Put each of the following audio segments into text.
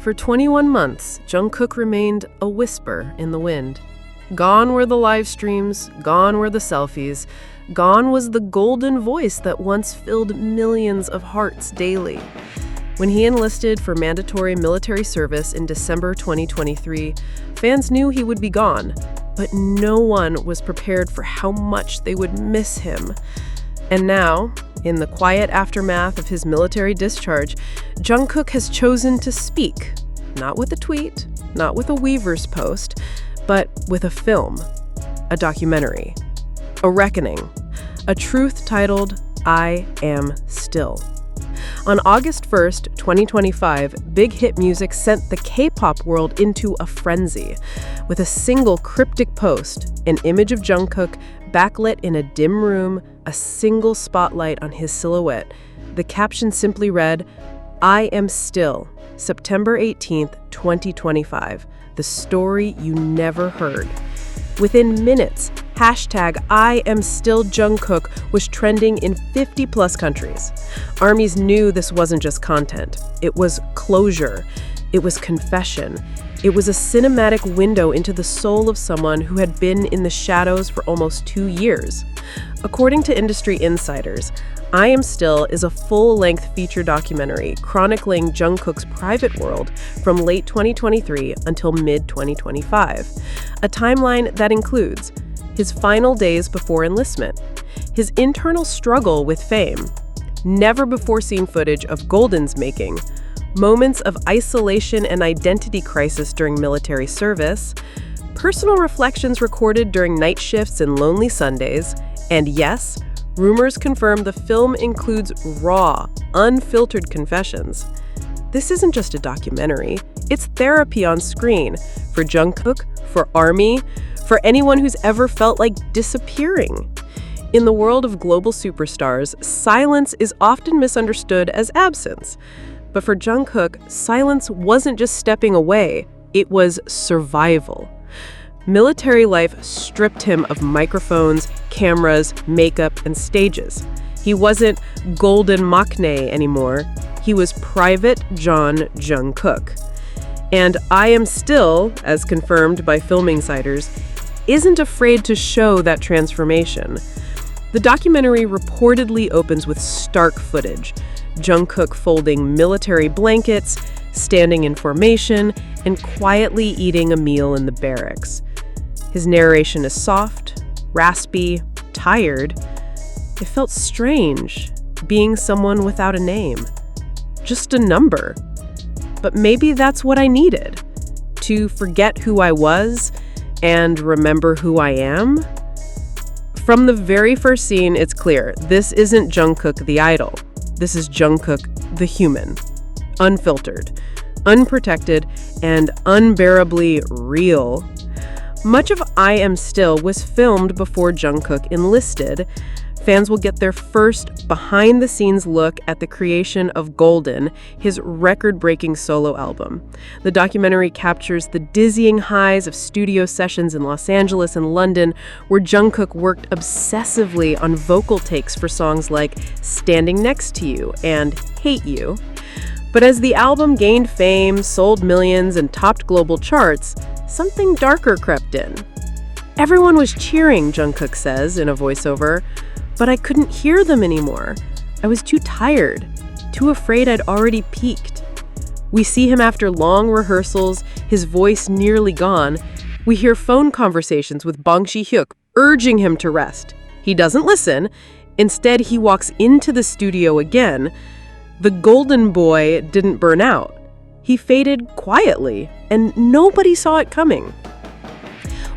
For 21 months, Jungkook remained a whisper in the wind. Gone were the live streams, gone were the selfies, gone was the golden voice that once filled millions of hearts daily. When he enlisted for mandatory military service in December 2023, fans knew he would be gone, but no one was prepared for how much they would miss him. And now, in the quiet aftermath of his military discharge, Jungkook has chosen to speak, not with a tweet, not with a Wever's post, but with a film, a documentary, a reckoning, a truth titled, "I Am Still." On August 1st, 2025, Big Hit Music sent the K-pop world into a frenzy. With a single cryptic post, an image of Jungkook backlit in a dim room, a single spotlight on his silhouette, the caption simply read, "I am still, September 18th, 2025, the story you never heard." Within minutes, hashtag I am still Jungkook was trending in 50-plus countries. Armies knew this wasn't just content. It was closure. It was confession. It was a cinematic window into the soul of someone who had been in the shadows for almost 2 years. According to industry insiders, I Am Still is a full-length feature documentary chronicling Jungkook's private world from late 2023 until mid-2025, a timeline that includes his final days before enlistment, his internal struggle with fame, never-before-seen footage of Golden's making, moments of isolation and identity crisis during military service, personal reflections recorded during night shifts and lonely Sundays, and yes, rumors confirm the film includes raw, unfiltered confessions. This isn't just a documentary, it's therapy on screen for Jungkook, for ARMY, for anyone who's ever felt like disappearing. In the world of global superstars, silence is often misunderstood as absence. But for Jungkook, silence wasn't just stepping away, it was survival. Military life stripped him of microphones, cameras, makeup, and stages. He wasn't Golden Maknae anymore. He was Private John Jungkook. And I Am Still, as confirmed by film insiders, isn't afraid to show that transformation. The documentary reportedly opens with stark footage. Jungkook folding military blankets, standing in formation, and quietly eating a meal in the barracks. His narration is soft, raspy, tired. It felt strange, being someone without a name. Just a number. But maybe that's what I needed, to forget who I was and remember who I am. From the very first scene, it's clear, this isn't Jungkook the idol. This is Jungkook the human. Unfiltered, unprotected, and unbearably real. Much of I Am Still was filmed before Jungkook enlisted. Fans will get their first behind-the-scenes look at the creation of Golden, his record-breaking solo album. The documentary captures the dizzying highs of studio sessions in Los Angeles and London, where Jungkook worked obsessively on vocal takes for songs like Standing Next to You and Hate You. But as the album gained fame, sold millions, and topped global charts, something darker crept in. Everyone was cheering, Jungkook says in a voiceover, but I couldn't hear them anymore. I was too tired, too afraid I'd already peaked. We see him after long rehearsals, his voice nearly gone. We hear phone conversations with Bang Si-hyuk urging him to rest. He doesn't listen. Instead, he walks into the studio again. The golden boy didn't burn out. He faded quietly, and nobody saw it coming.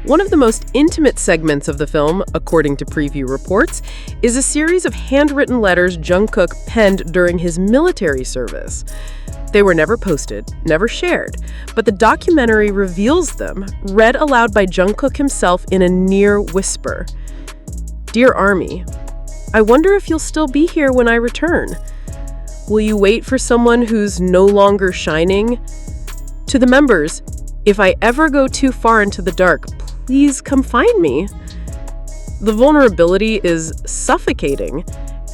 One of the most intimate segments of the film, according to preview reports, is a series of handwritten letters Jungkook penned during his military service. They were never posted, never shared, but the documentary reveals them, read aloud by Jungkook himself in a near whisper. "Dear Army, I wonder if you'll still be here when I return. Will you wait for someone who's no longer shining? To the members, if I ever go too far into the dark, please come find me." The vulnerability is suffocating,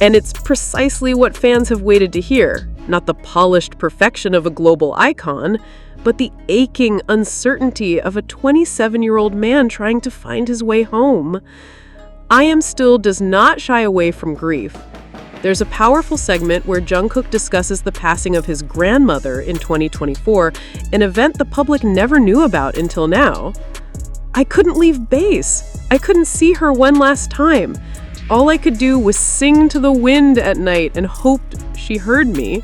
and it's precisely what fans have waited to hear. not the polished perfection of a global icon, but the aching uncertainty of a 27-year-old man trying to find his way home. I Am Still does not shy away from grief. There's a powerful segment where Jungkook discusses the passing of his grandmother in 2024, an event the public never knew about until now. I couldn't leave base. I couldn't see her one last time. All I could do was sing to the wind at night and hoped she heard me.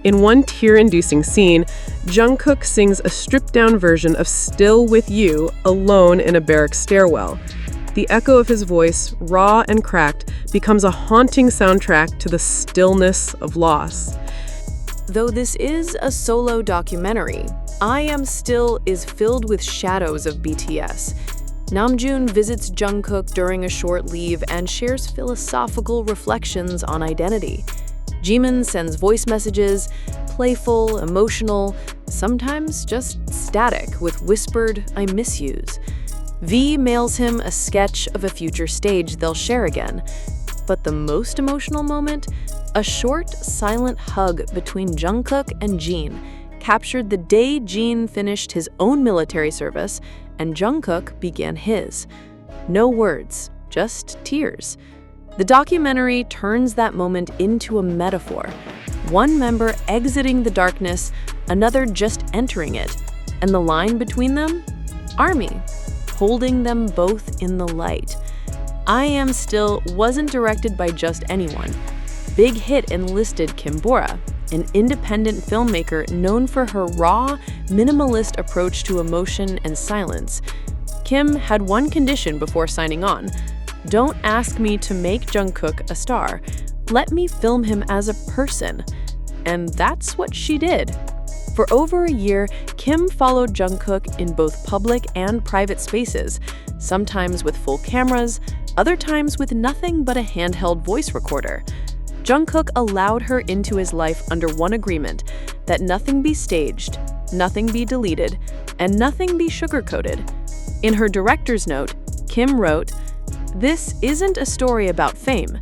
In one tear-inducing scene, Jungkook sings a stripped-down version of Still With You alone in a barracks stairwell. The echo of his voice, raw and cracked, becomes a haunting soundtrack to the stillness of loss. Though this is a solo documentary, I Am Still is filled with shadows of BTS. Namjoon visits Jungkook during a short leave and shares philosophical reflections on identity. Jimin sends voice messages, playful, emotional, sometimes just static with whispered "I miss yous." V mails him a sketch of a future stage they'll share again. But the most emotional moment? A short, silent hug between Jungkook and Jin, captured the day Jin finished his own military service and Jungkook began his. No words, just tears. The documentary turns that moment into a metaphor. One member exiting the darkness, another just entering it. And the line between them? Army, holding them both in the light. I Am Still wasn't directed by just anyone. Big Hit enlisted Kim Bora, an independent filmmaker known for her raw, minimalist approach to emotion and silence. Kim had one condition before signing on. Don't ask me to make Jungkook a star. Let me film him as a person. And that's what she did. For over a year, Kim followed Jungkook in both public and private spaces, sometimes with full cameras, other times with nothing but a handheld voice recorder. Jungkook allowed her into his life under one agreement, that nothing be staged, nothing be deleted, and nothing be sugarcoated. In her director's note, Kim wrote, "This isn't a story about fame.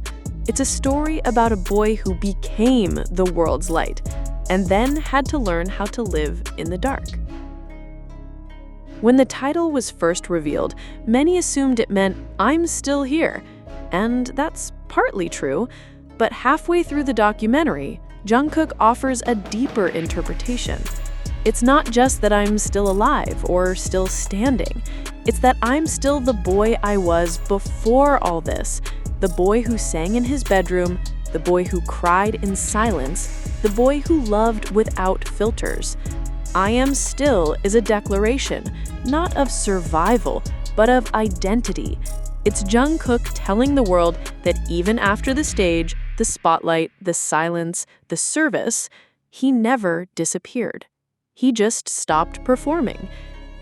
It's a story about a boy who became the world's light, and then had to learn how to live in the dark." When the title was first revealed, many assumed it meant "I'm still here," and that's partly true, but halfway through the documentary, Jungkook offers a deeper interpretation. It's not just that I'm still alive or still standing. It's that I'm still the boy I was before all this, the boy who sang in his bedroom, the boy who cried in silence, the boy who loved without filters. I Am Still is a declaration, not of survival, but of identity. It's Jungkook telling the world that even after the stage, the spotlight, the silence, the service, he never disappeared. He just stopped performing.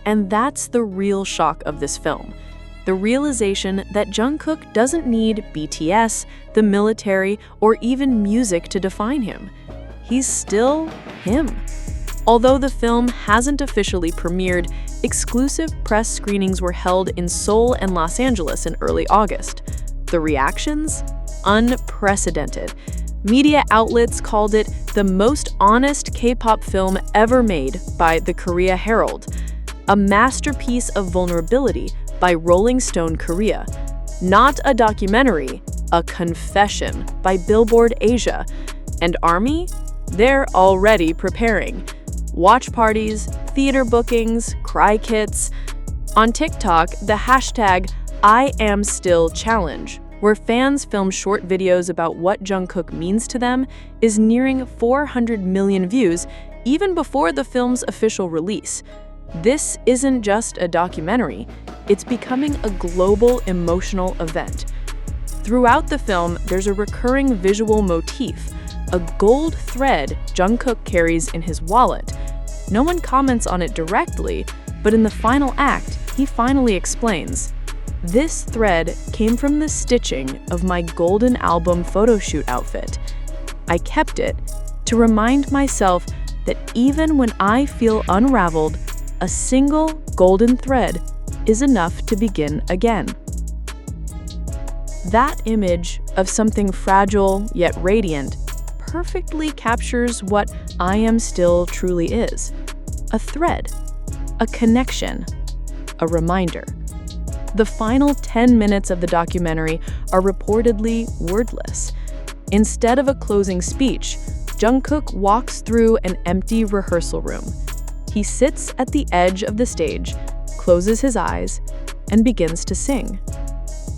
And that's the real shock of this film. The realization that Jungkook doesn't need BTS, the military, or even music to define him. He's still him. Although the film hasn't officially premiered, exclusive press screenings were held in Seoul and Los Angeles in early August. The reactions? Unprecedented. Media outlets called it the most honest K-pop film ever made by the Korea Herald, a masterpiece of vulnerability by Rolling Stone Korea, not a documentary, a confession by Billboard Asia. And ARMY? They're already preparing. Watch parties, theater bookings, cry kits. On TikTok, the hashtag #IamStillChallenge, where fans film short videos about what Jungkook means to them, is nearing 400 million views even before the film's official release. This isn't just a documentary, it's becoming a global emotional event. Throughout the film, there's a recurring visual motif, a gold thread Jungkook carries in his wallet. No one comments on it directly, but in the final act, he finally explains, "This thread came from the stitching of my Golden Album photo shoot outfit. I kept it to remind myself that even when I feel unraveled, a single golden thread is enough to begin again." That image of something fragile yet radiant perfectly captures what I Am Still truly is: a thread, a connection, a reminder. The final 10 minutes of the documentary are reportedly wordless. Instead of a closing speech, Jungkook walks through an empty rehearsal room. He sits at the edge of the stage, closes his eyes, and begins to sing.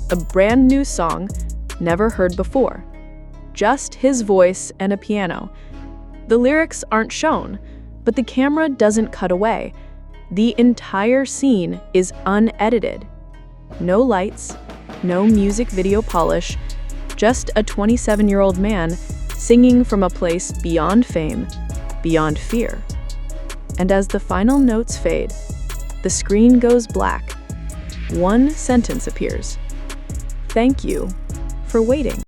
A brand new song, never heard before. Just his voice and a piano. The lyrics aren't shown, but the camera doesn't cut away. The entire scene is unedited. No lights, no music video polish, just a 27-year-old man singing from a place beyond fame, beyond fear. And as the final notes fade, the screen goes black. One sentence appears: "Thank you for waiting."